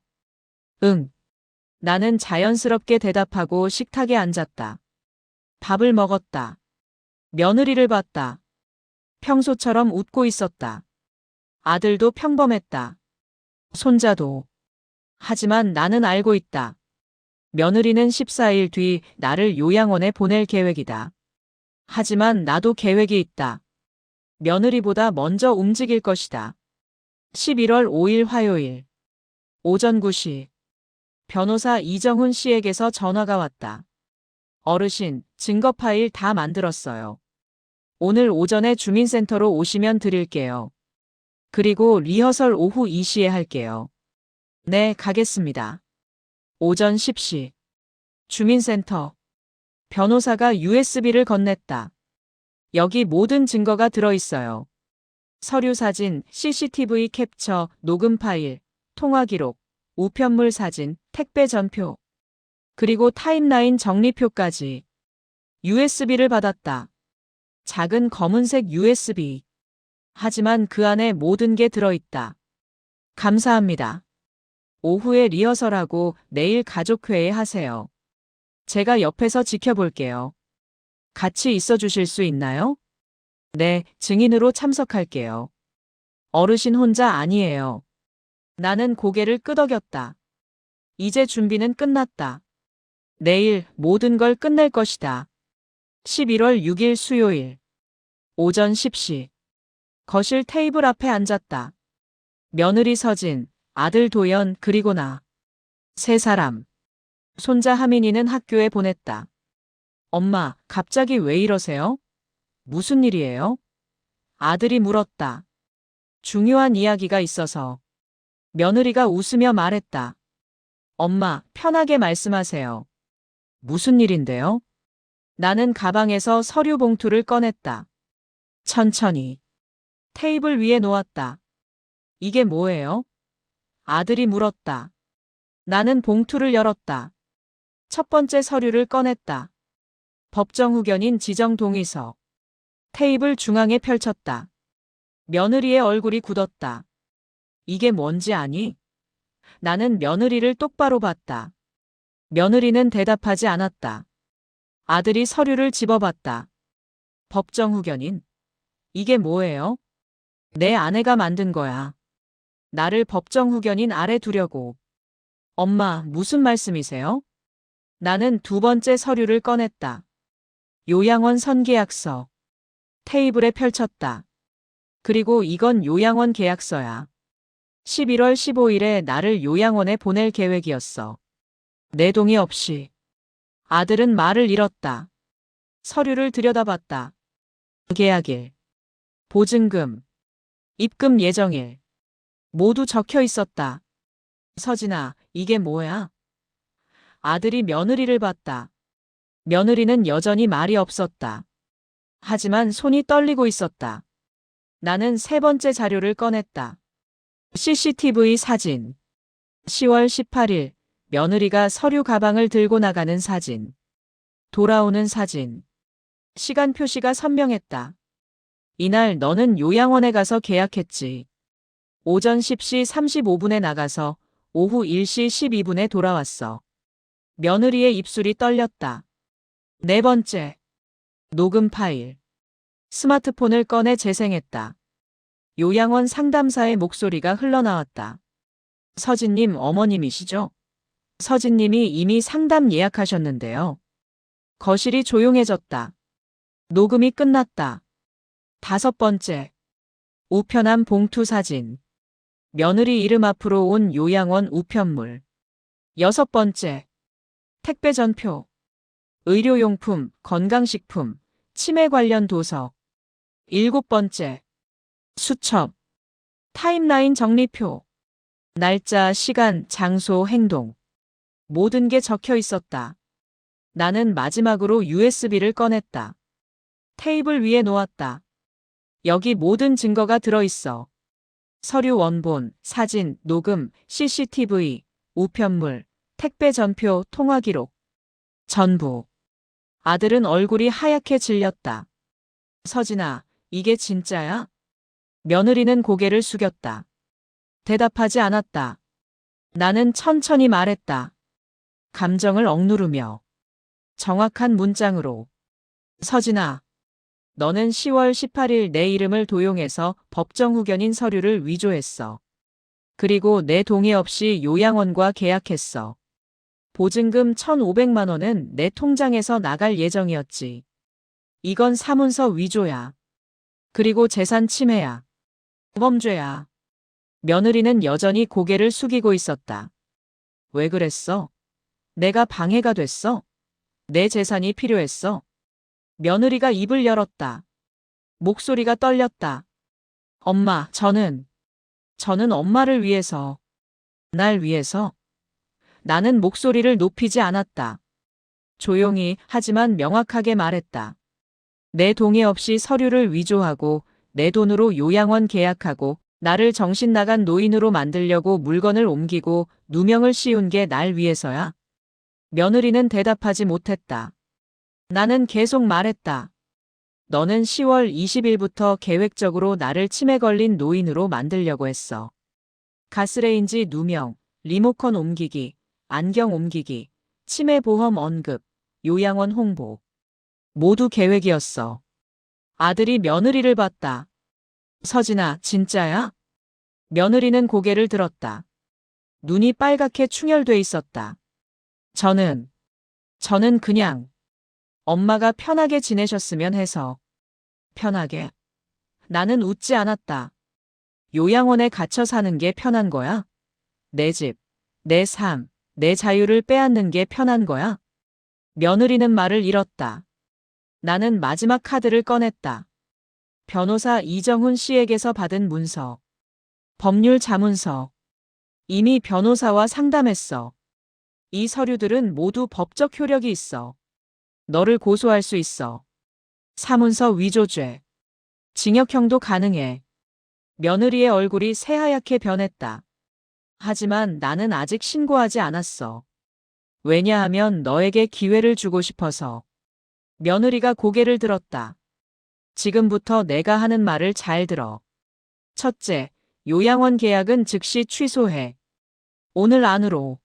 응. 나는 자연스럽게 대답하고 식탁에 앉았다. 밥을 먹었다. 며느리를 봤다. 평소처럼 웃고 있었다. 아들도 평범했다. 손자도. 하지만 나는 알고 있다. 며느리는 14일 뒤 나를 요양원에 보낼 계획이다. 하지만 나도 계획이 있다. 며느리보다 먼저 움직일 것이다. 11월 5일 화요일. 오전 9시. 변호사 이정훈 씨에게서 전화가 왔다. 어르신, 증거 파일 다 만들었어요. 오늘 오전에 주민센터로 오시면 드릴게요. 그리고 리허설 오후 2시에 할게요. 네, 가겠습니다. 오전 10시. 주민센터. 변호사가 USB를 건넸다. 여기 모든 증거가 들어있어요. 서류 사진, CCTV 캡처, 녹음 파일, 통화 기록, 우편물 사진, 택배 전표. 그리고 타임라인 정리표까지. USB를 받았다. 작은 검은색 USB. 하지만 그 안에 모든 게 들어있다. 감사합니다. 오후에 리허설하고 내일 가족회의 하세요. 제가 옆에서 지켜볼게요. 같이 있어 주실 수 있나요? 네, 증인으로 참석할게요. 어르신 혼자 아니에요. 나는 고개를 끄덕였다. 이제 준비는 끝났다. 내일 모든 걸 끝낼 것이다. 11월 6일 수요일. 오전 10시. 거실 테이블 앞에 앉았다. 며느리 서진, 아들 도연, 그리고 나. 세 사람. 손자 하민이는 학교에 보냈다. 엄마, 갑자기 왜 이러세요? 무슨 일이에요? 아들이 물었다. 중요한 이야기가 있어서. 며느리가 웃으며 말했다. 엄마, 편하게 말씀하세요. 무슨 일인데요? 나는 가방에서 서류 봉투를 꺼냈다. 천천히. 테이블 위에 놓았다. 이게 뭐예요? 아들이 물었다. 나는 봉투를 열었다. 첫 번째 서류를 꺼냈다. 법정 후견인 지정 동의서. 테이블 중앙에 펼쳤다. 며느리의 얼굴이 굳었다. 이게 뭔지 아니? 나는 며느리를 똑바로 봤다. 며느리는 대답하지 않았다. 아들이 서류를 집어봤다. 법정 후견인. 이게 뭐예요? 내 아내가 만든 거야. 나를 법정 후견인 아래 두려고. 엄마, 무슨 말씀이세요? 나는 두 번째 서류를 꺼냈다. 요양원 선계약서. 테이블에 펼쳤다. 그리고 이건 요양원 계약서야. 11월 15일에 나를 요양원에 보낼 계획이었어. 내 동의 없이. 아들은 말을 잃었다. 서류를 들여다봤다. 계약일. 보증금. 입금 예정일. 모두 적혀 있었다. 서진아, 이게 뭐야? 아들이 며느리를 봤다. 며느리는 여전히 말이 없었다. 하지만 손이 떨리고 있었다. 나는 세 번째 자료를 꺼냈다. CCTV 사진. 10월 18일, 며느리가 서류 가방을 들고 나가는 사진. 돌아오는 사진. 시간 표시가 선명했다. 이날 너는 요양원에 가서 계약했지. 오전 10시 35분에 나가서 오후 1시 12분에 돌아왔어. 며느리의 입술이 떨렸다. 네 번째. 녹음 파일. 스마트폰을 꺼내 재생했다. 요양원 상담사의 목소리가 흘러나왔다. 서진님 어머님이시죠? 서진님이 이미 상담 예약하셨는데요. 거실이 조용해졌다. 녹음이 끝났다. 다섯 번째. 우편함 봉투 사진. 며느리 이름 앞으로 온 요양원 우편물. 여섯 번째. 택배 전표. 의료용품, 건강식품, 치매 관련 도서. 일곱 번째. 수첩. 타임라인 정리표. 날짜, 시간, 장소, 행동. 모든 게 적혀 있었다. 나는 마지막으로 USB를 꺼냈다. 테이블 위에 놓았다. 여기 모든 증거가 들어있어. 서류 원본, 사진, 녹음, CCTV, 우편물, 택배 전표, 통화 기록. 전부. 아들은 얼굴이 하얗게 질렸다. 서진아, 이게 진짜야? 며느리는 고개를 숙였다. 대답하지 않았다. 나는 천천히 말했다. 감정을 억누르며. 정확한 문장으로. 서진아, 너는 10월 18일 내 이름을 도용해서 법정 후견인 서류를 위조했어. 그리고 내 동의 없이 요양원과 계약했어. 보증금 1,500만 원은 내 통장에서 나갈 예정이었지. 이건 사문서 위조야. 그리고 재산 침해야. 범죄야. 며느리는 여전히 고개를 숙이고 있었다. 왜 그랬어? 내가 방해가 됐어? 내 재산이 필요했어? 며느리가 입을 열었다. 목소리가 떨렸다. 엄마, 저는 엄마를 위해서, 날 위해서. 나는 목소리를 높이지 않았다. 조용히 하지만 명확하게 말했다. 내 동의 없이 서류를 위조하고 내 돈으로 요양원 계약하고 나를 정신 나간 노인으로 만들려고 물건을 옮기고 누명을 씌운 게 날 위해서야. 며느리는 대답하지 못했다. 나는 계속 말했다. 너는 10월 20일부터 계획적으로 나를 치매 걸린 노인으로 만들려고 했어. 가스레인지 누명, 리모컨 옮기기, 안경 옮기기, 치매 보험 언급, 요양원 홍보. 모두 계획이었어. 아들이 며느리를 봤다. 서진아, 진짜야? 며느리는 고개를 들었다. 눈이 빨갛게 충혈돼 있었다. 저는 그냥 엄마가 편하게 지내셨으면 해서. 편하게? 나는 웃지 않았다. 요양원에 갇혀 사는 게 편한 거야? 내 집, 내 삶, 내 자유를 빼앗는 게 편한 거야? 며느리는 말을 잃었다. 나는 마지막 카드를 꺼냈다. 변호사 이정훈 씨에게서 받은 문서. 법률 자문서. 이미 변호사와 상담했어. 이 서류들은 모두 법적 효력이 있어. 너를 고소할 수 있어. 사문서 위조죄. 징역형도 가능해. 며느리의 얼굴이 새하얗게 변했다. 하지만 나는 아직 신고하지 않았어. 왜냐하면 너에게 기회를 주고 싶어서. 며느리가 고개를 들었다. 지금부터 내가 하는 말을 잘 들어. 첫째, 요양원 계약은 즉시 취소해. 오늘 안으로.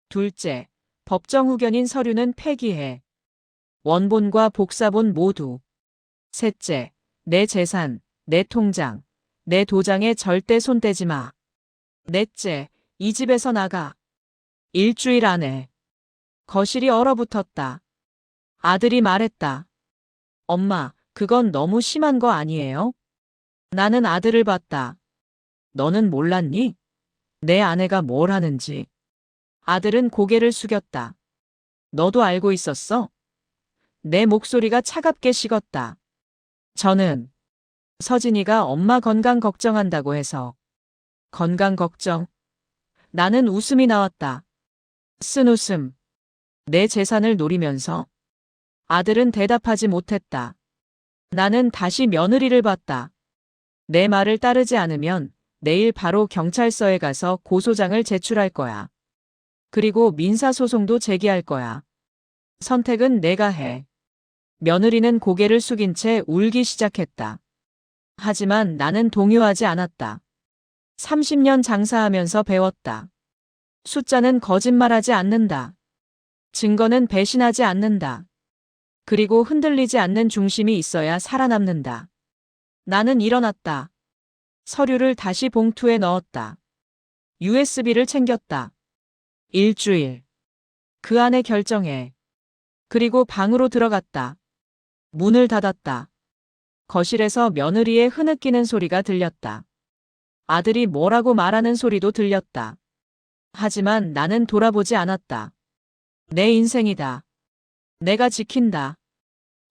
둘째, 법정 후견인 서류는 폐기해. 원본과 복사본 모두. 셋째, 내 재산, 내 통장, 내 도장에 절대 손대지 마. 넷째, 이 집에서 나가. 일주일 안에. 거실이 얼어붙었다. 아들이 말했다. 엄마, 그건 너무 심한 거 아니에요? 나는 아들을 봤다. 너는 몰랐니? 내 아내가 뭘 하는지. 아들은 고개를 숙였다. 너도 알고 있었어? 내 목소리가 차갑게 식었다. 저는 서진이가 엄마 건강 걱정한다고 해서. 건강 걱정? 나는 웃음이 나왔다. 쓴 웃음. 내 재산을 노리면서. 아들은 대답하지 못했다. 나는 다시 며느리를 봤다. 내 말을 따르지 않으면 내일 바로 경찰서에 가서 고소장을 제출할 거야. 그리고 민사소송도 제기할 거야. 선택은 내가 해. 며느리는 고개를 숙인 채 울기 시작했다. 하지만 나는 동요하지 않았다. 30년 장사하면서 배웠다. 숫자는 거짓말하지 않는다. 증거는 배신하지 않는다. 그리고 흔들리지 않는 중심이 있어야 살아남는다. 나는 일어났다. 서류를 다시 봉투에 넣었다. USB를 챙겼다. 일주일. 그 안에 결정해. 그리고 방으로 들어갔다. 문을 닫았다. 거실에서 며느리의 흐느끼는 소리가 들렸다. 아들이 뭐라고 말하는 소리도 들렸다. 하지만 나는 돌아보지 않았다. 내 인생이다. 내가 지킨다.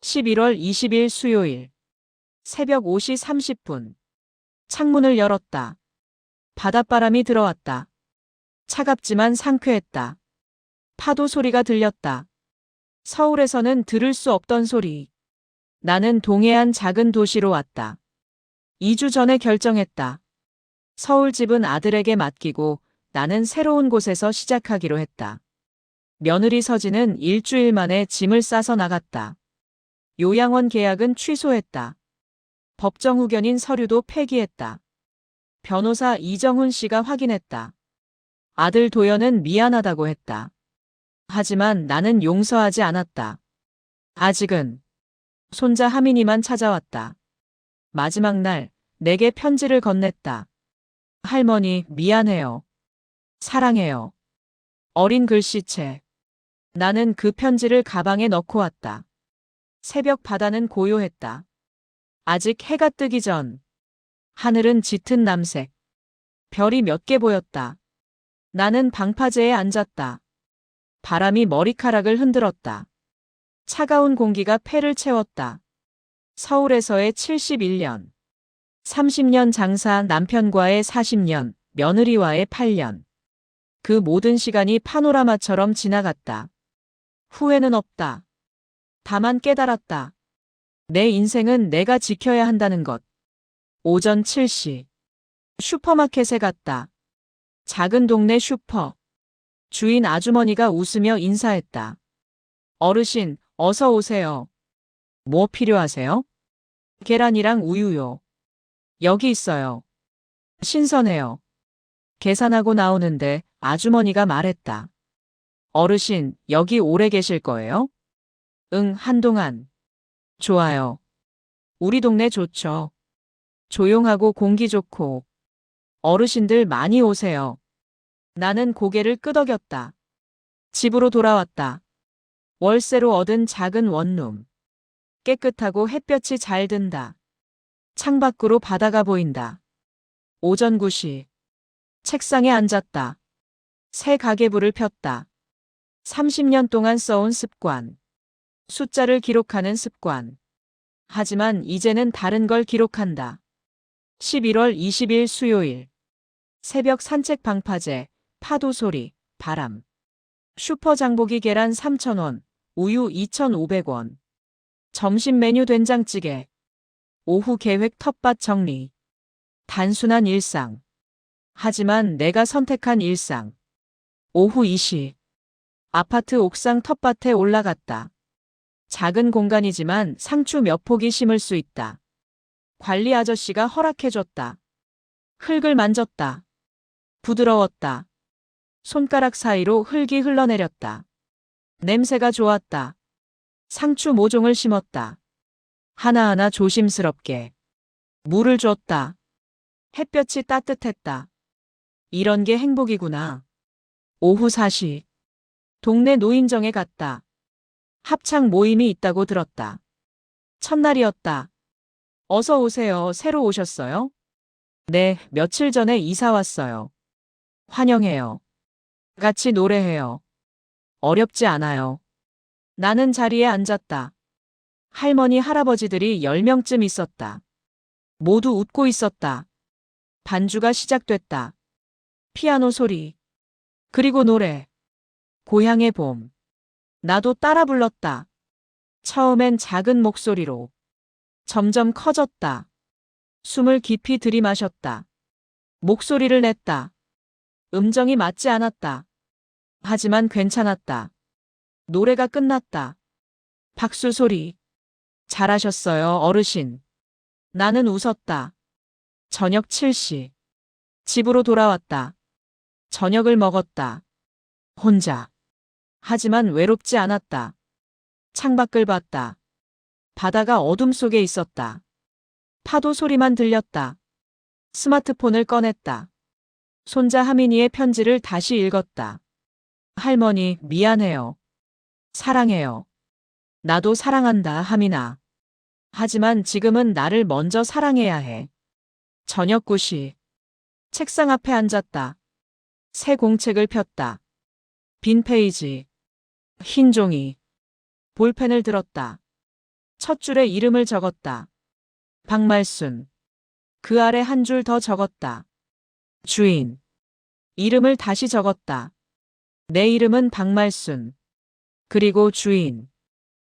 11월 20일 수요일. 새벽 5시 30분. 창문을 열었다. 바닷바람이 들어왔다. 차갑지만 상쾌했다. 파도 소리가 들렸다. 서울에서는 들을 수 없던 소리. 나는 동해안 작은 도시로 왔다. 2주 전에 결정했다. 서울 집은 아들에게 맡기고 나는 새로운 곳에서 시작하기로 했다. 며느리 서진은 일주일 만에 짐을 싸서 나갔다. 요양원 계약은 취소했다. 법정 후견인 서류도 폐기했다. 변호사 이정훈 씨가 확인했다. 아들 도연은 미안하다고 했다. 하지만 나는 용서하지 않았다. 아직은. 손자 하민이만 찾아왔다. 마지막 날 내게 편지를 건넸다. 할머니, 미안해요. 사랑해요. 어린 글씨체. 나는 그 편지를 가방에 넣고 왔다. 새벽 바다는 고요했다. 아직 해가 뜨기 전. 하늘은 짙은 남색. 별이 몇 개 보였다. 나는 방파제에 앉았다. 바람이 머리카락을 흔들었다. 차가운 공기가 폐를 채웠다. 서울에서의 71년. 30년 장사, 남편과의 40년, 며느리와의 8년. 그 모든 시간이 파노라마처럼 지나갔다. 후회는 없다. 다만 깨달았다. 내 인생은 내가 지켜야 한다는 것. 오전 7시. 슈퍼마켓에 갔다. 작은 동네 슈퍼. 주인 아주머니가 웃으며 인사했다. 어르신, 어서 오세요. 뭐 필요하세요? 계란이랑 우유요. 여기 있어요. 신선해요. 계산하고 나오는데 아주머니가 말했다. 어르신, 여기 오래 계실 거예요? 응, 한동안. 좋아요. 우리 동네 좋죠. 조용하고 공기 좋고. 어르신들 많이 오세요. 나는 고개를 끄덕였다. 집으로 돌아왔다. 월세로 얻은 작은 원룸. 깨끗하고 햇볕이 잘 든다. 창밖으로 바다가 보인다. 오전 9시. 책상에 앉았다. 새 가계부를 폈다. 30년 동안 써온 습관. 숫자를 기록하는 습관. 하지만 이제는 다른 걸 기록한다. 11월 20일 수요일. 새벽 산책 방파제, 파도 소리, 바람. 슈퍼 장보기 계란 3,000원, 우유 2,500원. 점심 메뉴 된장찌개. 오후 계획 텃밭 정리. 단순한 일상. 하지만 내가 선택한 일상. 오후 2시. 아파트 옥상 텃밭에 올라갔다. 작은 공간이지만 상추 몇 포기 심을 수 있다. 관리 아저씨가 허락해줬다. 흙을 만졌다. 부드러웠다. 손가락 사이로 흙이 흘러내렸다. 냄새가 좋았다. 상추 모종을 심었다. 하나하나 조심스럽게. 물을 줬다. 햇볕이 따뜻했다. 이런 게 행복이구나. 오후 4시. 동네 노인정에 갔다. 합창 모임이 있다고 들었다. 첫날이었다. 어서 오세요. 새로 오셨어요? 네, 며칠 전에 이사 왔어요. 환영해요. 같이 노래해요. 어렵지 않아요. 나는 자리에 앉았다. 할머니, 할아버지들이 10명쯤 있었다. 모두 웃고 있었다. 반주가 시작됐다. 피아노 소리. 그리고 노래. 고향의 봄. 나도 따라 불렀다. 처음엔 작은 목소리로. 점점 커졌다. 숨을 깊이 들이마셨다. 목소리를 냈다. 음정이 맞지 않았다. 하지만 괜찮았다. 노래가 끝났다. 박수 소리. 잘하셨어요, 어르신. 나는 웃었다. 저녁 7시. 집으로 돌아왔다. 저녁을 먹었다. 혼자. 하지만 외롭지 않았다. 창밖을 봤다. 바다가 어둠 속에 있었다. 파도 소리만 들렸다. 스마트폰을 꺼냈다. 손자 하민이의 편지를 다시 읽었다. 할머니, 미안해요. 사랑해요. 나도 사랑한다, 하민아. 하지만 지금은 나를 먼저 사랑해야 해. 저녁 9시. 책상 앞에 앉았다. 새 공책을 폈다. 빈 페이지. 흰 종이. 볼펜을 들었다. 첫 줄에 이름을 적었다. 박말순. 그 아래 한 줄 더 적었다. 주인. 이름을 다시 적었다. 내 이름은 박말순. 그리고 주인.